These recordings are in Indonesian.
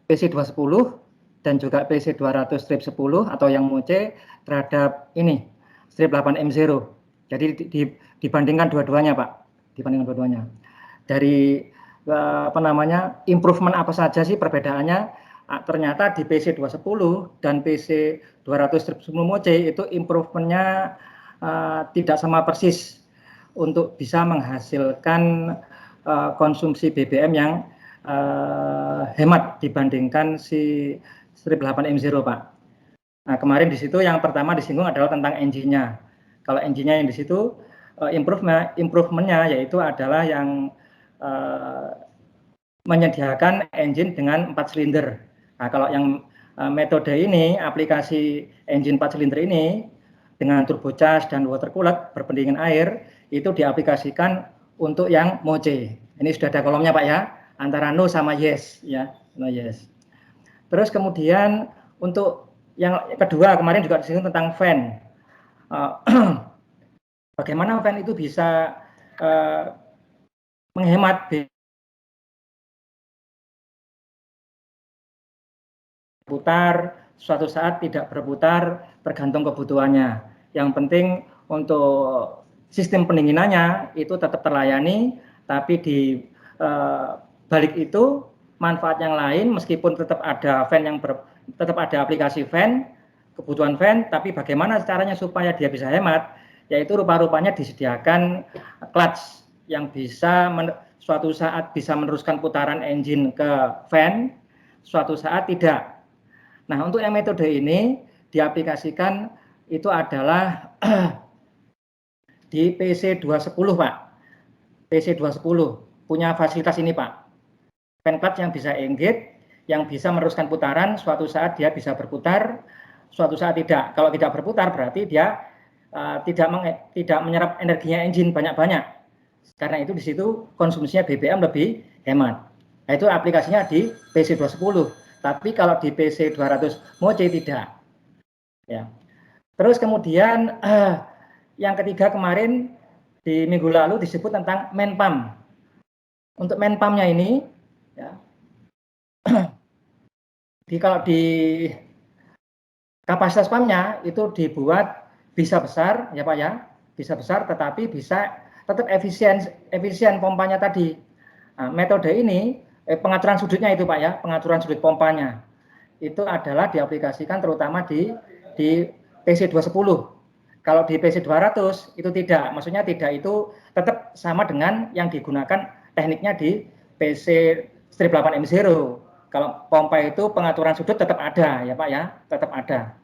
PC210 dan juga PC200-10 atau yang MOCE terhadap ini strip 8M0. Jadi dibandingkan dua-duanya, Pak. Dibandingkan dua-duanya. Dari improvement apa saja sih perbedaannya? Ternyata di PC210 dan PC200-10 MOCE itu improvementnya tidak sama persis untuk bisa menghasilkan konsumsi BBM yang hemat dibandingkan si strip 8M0, Pak. Nah, kemarin di situ yang pertama disinggung adalah tentang engine-nya. Kalau engine-nya yang di situ improvement-nya yaitu adalah yang menyediakan engine dengan 4 silinder. Nah, kalau yang metode ini, aplikasi engine 4 silinder ini dengan turbocharged dan water cooled berpendingin air itu diaplikasikan untuk yang MOCE. Ini sudah ada kolomnya, Pak ya, antara no sama yes ya, no yes. Terus kemudian untuk yang kedua kemarin juga disinggung tentang fan. Bagaimana fan itu bisa menghemat berputar, suatu saat tidak berputar tergantung kebutuhannya. Yang penting untuk sistem pendinginannya itu tetap terlayani, tapi di balik itu manfaat yang lain meskipun tetap ada fan yang tetap ada aplikasi fan, kebutuhan fan, tapi bagaimana caranya supaya dia bisa hemat, yaitu rupa-rupanya disediakan clutch yang bisa suatu saat bisa meneruskan putaran engine ke fan, suatu saat tidak. Nah, untuk yang metode ini diaplikasikan itu adalah di PC210, Pak. PC210 punya fasilitas ini, Pak. Fan clutch yang bisa engage, yang bisa meneruskan putaran, suatu saat dia bisa berputar, suatu saat tidak. Kalau tidak berputar berarti dia tidak menyerap energinya engine banyak-banyak. Karena itu di situ konsumsinya BBM lebih hemat. Nah, itu aplikasinya di PC210. Tapi kalau di PC200 MOCE tidak. Ya. Terus kemudian yang ketiga kemarin di minggu lalu disebut tentang main pump. Untuk main pumpnya ini, ya, kalau di kapasitas pumpnya itu dibuat bisa besar, ya Pak ya, bisa besar, tetapi bisa tetap efisien pompanya tadi. Nah, metode ini pengaturan sudutnya itu Pak ya, pengaturan sudut pompanya itu adalah diaplikasikan terutama di PC210. Kalau di PC200 itu tidak, maksudnya tidak itu tetap sama dengan yang digunakan tekniknya di PC strip 8M0. Kalau pompa itu pengaturan sudut tetap ada ya Pak ya, tetap ada.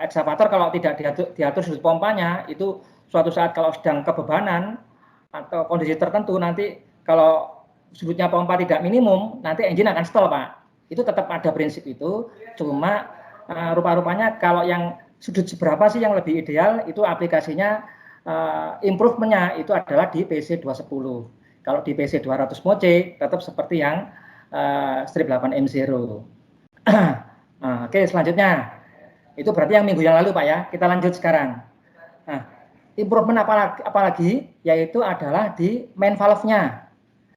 Eksavator kalau tidak diatur sudut pompanya itu suatu saat kalau sedang kebebanan atau kondisi tertentu nanti kalau sudutnya pompa tidak minimum nanti engine akan stall Pak. Itu tetap ada prinsip itu, cuma rupa-rupanya kalau yang sudut seberapa sih yang lebih ideal itu aplikasinya improvementnya itu adalah di PC210. Kalau di PC200 MOCE tetap seperti yang strip 8M0. Oke, selanjutnya itu berarti yang minggu yang lalu Pak ya. Kita lanjut sekarang. Nah, improvement apalagi yaitu adalah di main valve-nya.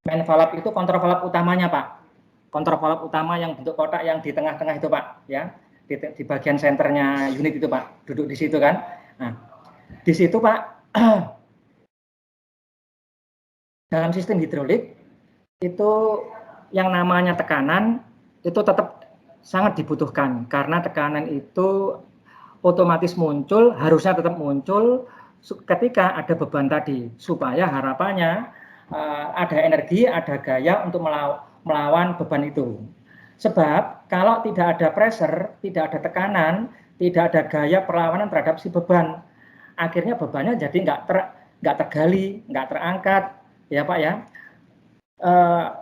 Main valve itu kontrol valve utamanya Pak. Kontrol valve utama yang bentuk kotak yang di tengah-tengah itu Pak ya. Di bagian senternya unit itu Pak, duduk di situ kan. Nah, di situ Pak dalam sistem hidrolik itu yang namanya tekanan itu tetap sangat dibutuhkan karena tekanan itu otomatis muncul, harusnya tetap muncul ketika ada beban tadi supaya harapannya ada energi, ada gaya untuk melawan beban itu. Sebab kalau tidak ada pressure, tidak ada tekanan, tidak ada gaya perlawanan terhadap si beban, akhirnya bebannya jadi nggak tergali, nggak terangkat, ya Pak ya,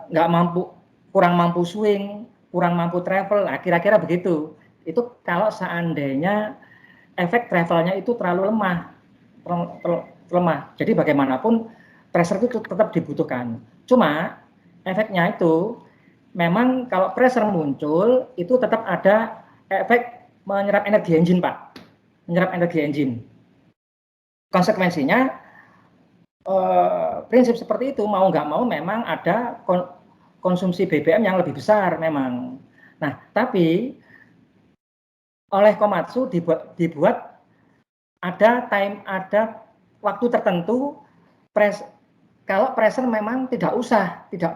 nggak mampu, kurang mampu swing, kurang mampu travel, nah, kira-kira begitu. Itu kalau seandainya efek travelnya itu terlalu lemah. Jadi bagaimanapun pressure itu tetap dibutuhkan. Cuma efeknya itu memang kalau pressure muncul itu tetap ada efek menyerap energi engine Pak, menyerap energi engine. Konsekuensinya prinsip seperti itu mau nggak mau memang ada konsumsi BBM yang lebih besar memang. Nah, tapi oleh Komatsu dibuat ada waktu tertentu kalau pressure memang tidak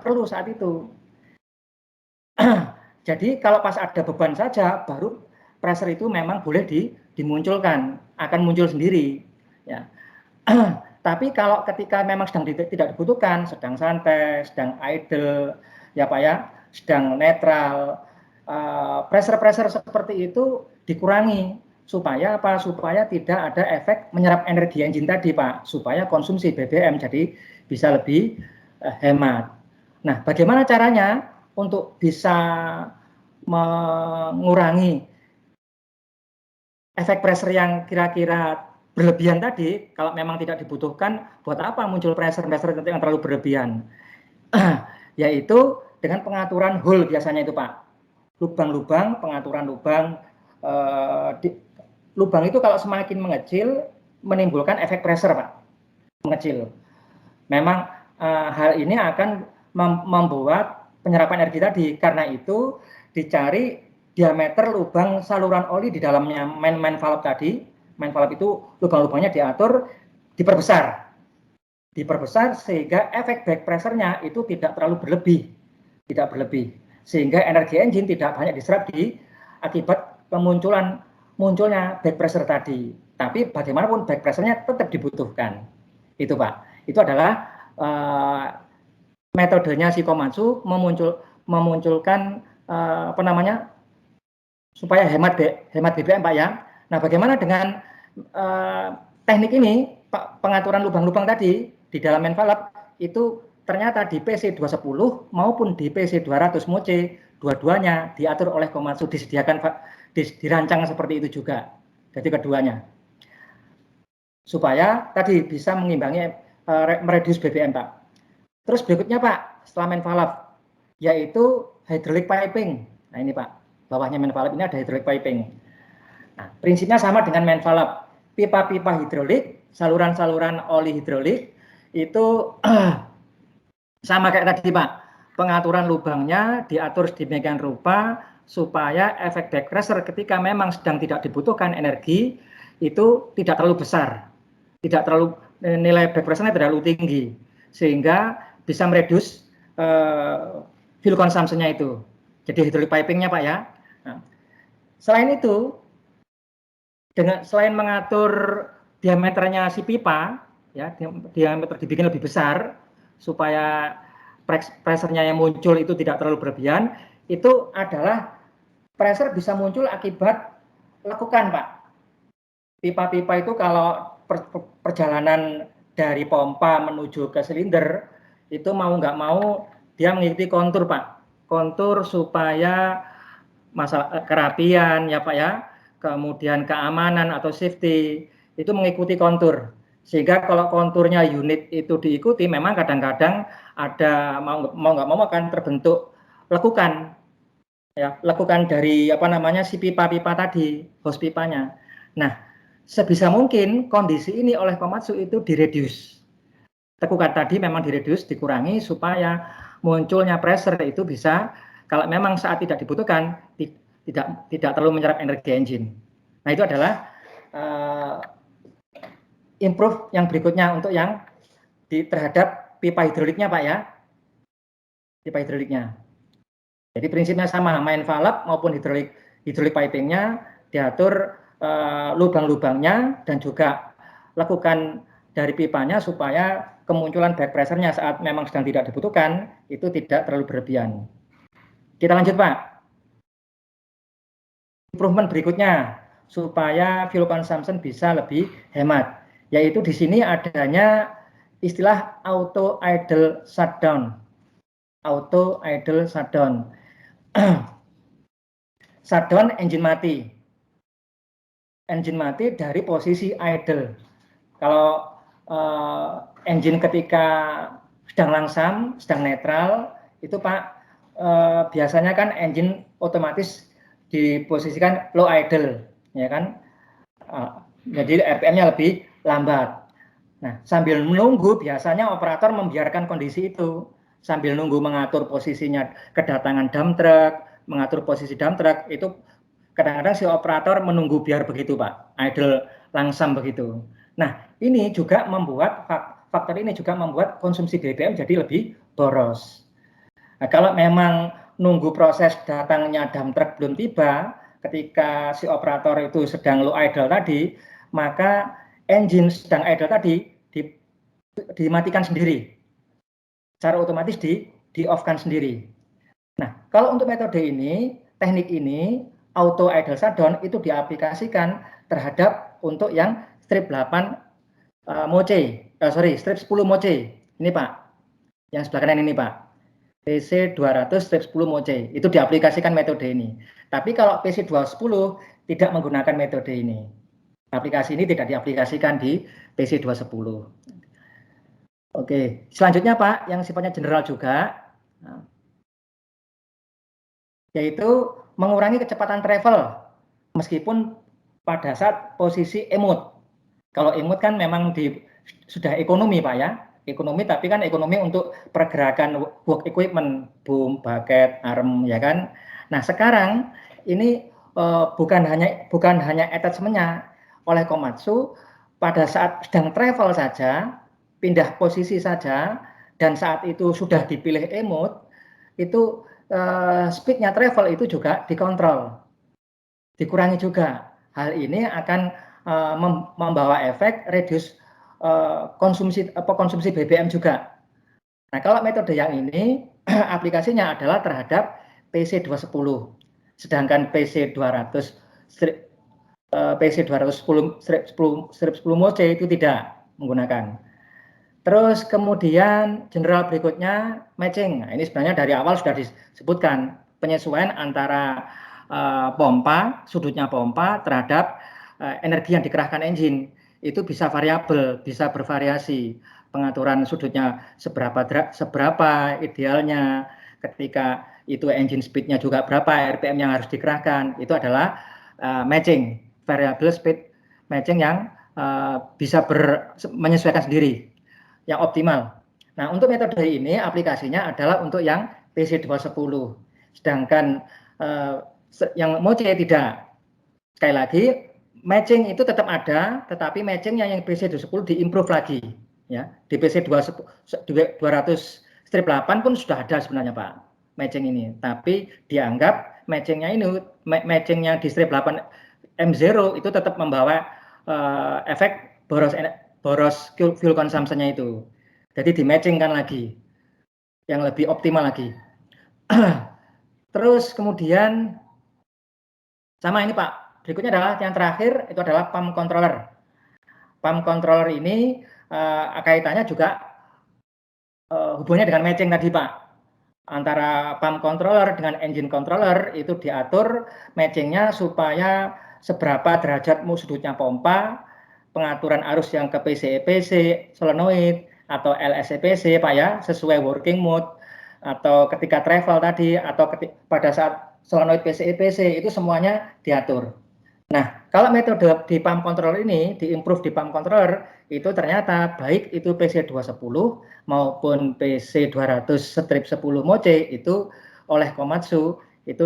perlu saat itu. Jadi kalau pas ada beban saja, baru pressure itu memang boleh dimunculkan, akan muncul sendiri. Ya. Tapi kalau ketika memang sedang tidak dibutuhkan, sedang santai, sedang idle, ya Pak ya, sedang netral, pressure seperti itu dikurangi supaya apa? Supaya tidak ada efek menyerap energi engine tadi Pak, supaya konsumsi BBM jadi bisa lebih hemat. Nah, bagaimana caranya untuk bisa mengurangi efek pressure yang kira-kira berlebihan tadi? Kalau memang tidak dibutuhkan, buat apa muncul pressure yang terlalu berlebihan? Yaitu dengan pengaturan hole biasanya itu Pak. Lubang-lubang, pengaturan lubang. Lubang itu kalau semakin mengecil, menimbulkan efek pressure Pak. Mengecil. Memang hal ini akan membuat penyerapan energi tadi. Karena itu dicari diameter lubang saluran oli di dalamnya main valve tadi. Main valve itu lubang-lubangnya diatur, diperbesar sehingga efek back pressure-nya itu tidak terlalu berlebih, sehingga energi engine tidak banyak diserap akibat munculnya back pressure tadi. Tapi bagaimanapun back pressure-nya tetap dibutuhkan. Itu Pak. Itu adalah metodenya si Komatsu memunculkan supaya hemat BBM Pak ya. Nah, bagaimana dengan teknik ini pengaturan lubang-lubang tadi di dalam main valve itu ternyata di PC210 maupun di PC200 MOCE dua-duanya diatur oleh Komatsu, dirancang seperti itu juga. Jadi keduanya supaya tadi bisa mengimbangi mereduce BBM Pak. Terus berikutnya Pak, setelah main valve yaitu hydraulic piping. Nah ini Pak, bawahnya main valve ini ada hydraulic piping. Nah, prinsipnya sama dengan main valve. Pipa-pipa hidrolik, saluran-saluran oli hidrolik itu sama kayak tadi Pak. Pengaturan lubangnya diatur sedemikian rupa supaya efek back pressure ketika memang sedang tidak dibutuhkan energi itu tidak terlalu besar. Tidak terlalu nilai back pressure-nya terlalu tinggi sehingga bisa mereduce fuel consumption-nya itu. Jadi hydraulic piping-nya Pak ya. Nah, selain itu selain mengatur diameternya si pipa, ya diameter dibikin lebih besar supaya pressure-nya yang muncul itu tidak terlalu berlebihan, itu adalah pressure bisa muncul akibat lekukan Pak. Pipa-pipa itu kalau perjalanan dari pompa menuju ke silinder itu mau nggak mau dia mengikuti kontur Pak, kontur supaya masalah kerapian ya Pak ya, kemudian keamanan atau safety itu mengikuti kontur, sehingga kalau konturnya unit itu diikuti memang kadang-kadang ada mau nggak mau akan terbentuk lekukan ya, lekukan dari si pipa-pipa tadi, hose pipanya. Nah, sebisa mungkin kondisi ini oleh Komatsu itu direduce, lekukan tadi memang direduce, dikurangi supaya munculnya pressure itu bisa kalau memang saat tidak dibutuhkan tidak terlalu menyerap energi engine. Nah itu adalah improve yang berikutnya untuk yang terhadap pipa hidroliknya Pak ya, pipa hidroliknya. Jadi prinsipnya sama, main valve maupun hidrolik pipingnya diatur lubang-lubangnya dan juga lekukan dari pipanya supaya kemunculan back pressure-nya saat memang sedang tidak dibutuhkan itu tidak terlalu berlebihan. Kita lanjut Pak. Improvement berikutnya supaya fuel consumption bisa lebih hemat, yaitu di sini adanya istilah auto idle shutdown. Auto idle shutdown. Shutdown engine mati. Engine mati dari posisi idle. Kalau engine ketika sedang langsam, sedang netral, itu Pak biasanya kan engine otomatis diposisikan low idle, ya kan? Jadi RPM-nya lebih lambat. Nah, sambil menunggu biasanya operator membiarkan kondisi itu, sambil nunggu mengatur posisinya kedatangan dump truck, mengatur posisi dump truck itu kadang-kadang si operator menunggu biar begitu Pak, idle langsam begitu. Nah ini juga membuat faktor ini juga membuat konsumsi BBM jadi lebih boros. Nah, kalau memang nunggu proses datangnya dump truck belum tiba, ketika si operator itu sedang low idle tadi, maka engine sedang idle tadi dimatikan sendiri, secara otomatis di off-kan sendiri. Nah, kalau untuk metode ini, teknik ini, auto idle shutdown itu diaplikasikan terhadap untuk yang strip 8 strip 10 moce. Ini Pak, yang sebelah kanan ini Pak. PC 200 strip 10 moce, itu diaplikasikan metode ini. Tapi kalau PC 210 tidak menggunakan metode ini. Aplikasi ini tidak diaplikasikan di PC 210. Oke, selanjutnya Pak, yang sifatnya general juga, yaitu mengurangi kecepatan travel meskipun pada saat posisi emut. Kalau emut kan memang sudah ekonomi Pak ya, ekonomi tapi kan ekonomi untuk pergerakan work equipment, boom, bucket, arm ya kan. Nah sekarang ini bukan hanya attachment-nya oleh Komatsu, pada saat sedang travel saja, pindah posisi saja, dan saat itu sudah dipilih emut, itu speed-nya travel itu juga dikontrol, dikurangi juga. Hal ini akan membawa efek reduce konsumsi BBM juga. Nah, kalau metode yang ini aplikasinya adalah terhadap PC 210. Sedangkan PC 200 PC 210 10 moce itu tidak menggunakan. Terus kemudian general berikutnya matching. Nah, ini sebenarnya dari awal sudah disebutkan penyesuaian antara pompa, sudutnya pompa terhadap energi yang dikerahkan engine. Itu bisa variabel, bisa bervariasi. Pengaturan sudutnya seberapa idealnya, ketika itu engine speed-nya juga berapa, RPM yang harus dikerahkan. Itu adalah matching, variable speed matching yang bisa menyesuaikan sendiri, yang optimal. Nah, untuk metode ini aplikasinya adalah untuk yang PC 210. Sedangkan yang moce tidak. Sekali lagi, matching itu tetap ada, tetapi matchingnya yang PC 210 diimprove lagi. Ya, di PC 200 strip 8 pun sudah ada sebenarnya Pak, matching ini. Tapi dianggap matchingnya di strip 8 M0 itu tetap membawa efek boros fuel consumption-nya itu. Jadi di matching kan lagi, yang lebih optimal lagi. Terus kemudian sama ini Pak, berikutnya adalah yang terakhir itu adalah pump controller. Pump controller ini kaitannya juga hubungannya dengan matching tadi Pak. Antara pump controller dengan engine controller itu diatur matchingnya supaya seberapa derajat sudutnya pompa, pengaturan arus yang ke PC-EPC, solenoid, atau LS-EPC Pak ya, sesuai working mode, atau ketika travel tadi, atau pada saat solenoid PC-EPC, itu semuanya diatur. Nah, kalau metode di pump controller ini, diimprove di pump controller, itu ternyata baik itu PC 210 maupun PC 200 strip 10 moce itu oleh Komatsu itu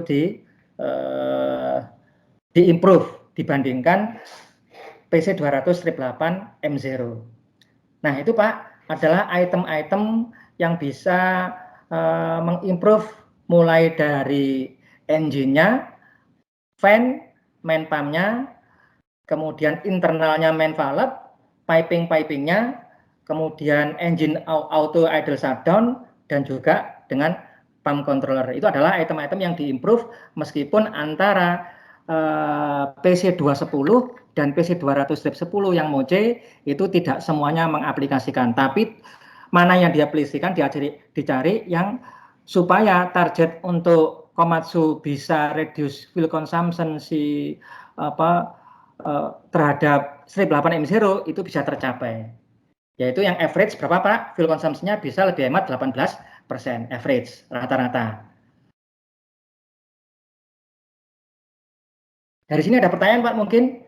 diimprove dibandingkan PC 200 strip 8 M0. Nah, itu Pak adalah item-item yang bisa mengimprove mulai dari engine-nya, fan, main pump-nya, kemudian internalnya main valve, piping-pipingnya, kemudian engine auto idle shutdown, dan juga dengan pump controller. Itu adalah item-item yang diimprove meskipun antara PC 210 dan PC 200 strip 10 yang moce itu tidak semuanya mengaplikasikan. Tapi mana yang diaplikasikan dicari yang supaya target untuk Komatsu bisa reduce fuel consumption terhadap strip 8 M0 itu bisa tercapai. Yaitu yang average berapa Pak? Fuel consumption-nya bisa lebih hemat 18% average rata-rata. Dari sini ada pertanyaan Pak mungkin?